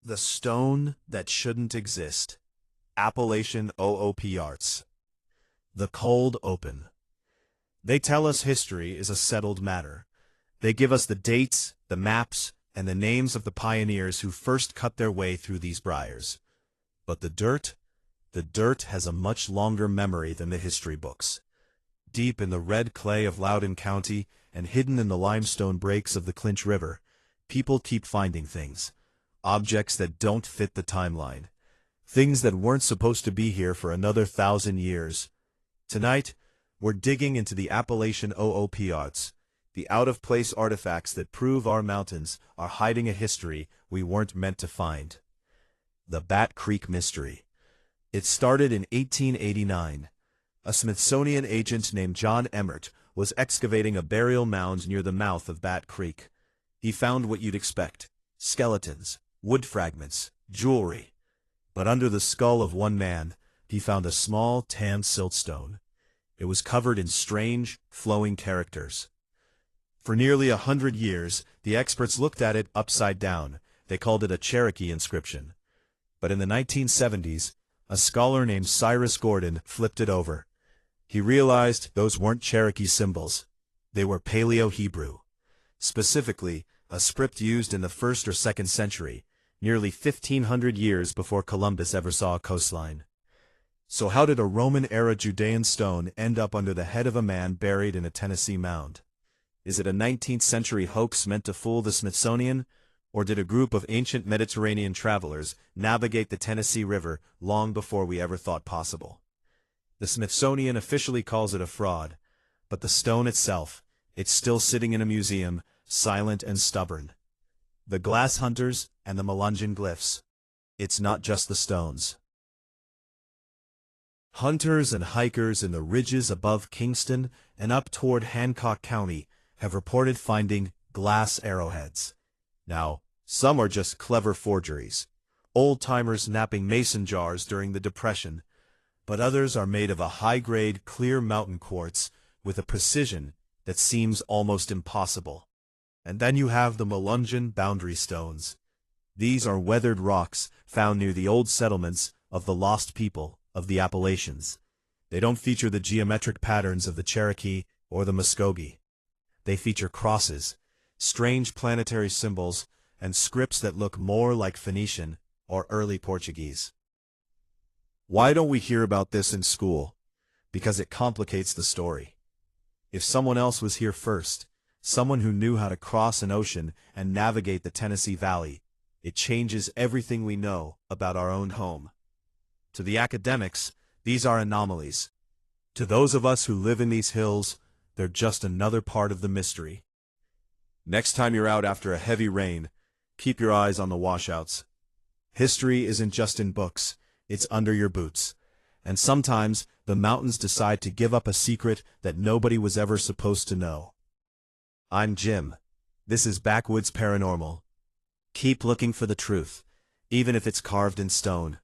The stone that shouldn't exist. Appalachian OOPArts. The cold open. They tell us history is a settled matter. They give us the dates, the maps, and the names of the pioneers who first cut their way through these briars. But the dirt has a much longer memory than the history books. Deep in the red clay of Loudon County and hidden in the limestone breaks of the Clinch River, people keep finding things. Objects that don't fit the timeline. Things that weren't supposed to be here for another 1,000 years. Tonight, we're digging into the Appalachian OOPArts, the out-of-place artifacts that prove our mountains are hiding a history we weren't meant to find. The Bat Creek Mystery. It started in 1889. A Smithsonian agent named John Emmert was excavating a burial mound near the mouth of Bat Creek. He found what you'd expect: skeletons, wood fragments, jewelry. But under the skull of one man, he found a small tan siltstone. It was covered in strange, flowing characters. For nearly 100 years, the experts looked at it upside down. They called it a Cherokee inscription. But in the 1970s, a scholar named Cyrus Gordon flipped it over. He realized those weren't Cherokee symbols. They were Paleo-Hebrew. Specifically, a script used in the 1st or 2nd century, nearly 1,500 years before Columbus ever saw a coastline. So how did a Roman-era Judean stone end up under the head of a man buried in a Tennessee mound? Is it a 19th century hoax meant to fool the Smithsonian? Or did a group of ancient Mediterranean travelers navigate the Tennessee River long before we ever thought possible? The Smithsonian officially calls it a fraud, but the stone itself, it's still sitting in a museum, silent and stubborn. The glass hunters and the Melungeon glyphs. It's not just the stones. Hunters and hikers in the ridges above Kingston and up toward Hancock County have reported finding glass arrowheads. Now, some are just clever forgeries, old-timers napping mason jars during the Depression, but others are made of a high-grade, clear mountain quartz with a precision that seems almost impossible. And then you have the Melungeon boundary stones. These are weathered rocks found near the old settlements of the lost people of the Appalachians. They don't feature the geometric patterns of the Cherokee or the Muskogee. They feature crosses, strange planetary symbols, and scripts that look more like Phoenician or early Portuguese. Why don't we hear about this in school? Because it complicates the story. If someone else was here first, someone who knew how to cross an ocean and navigate the Tennessee Valley, it changes everything we know about our own home. To the academics, these are anomalies. To those of us who live in these hills, they're just another part of the mystery. Next time you're out after a heavy rain, keep your eyes on the washouts. History isn't just in books, it's under your boots. And sometimes, the mountains decide to give up a secret that nobody was ever supposed to know. I'm Jim. This is Backwoods Paranormal. Keep looking for the truth, even if it's carved in stone.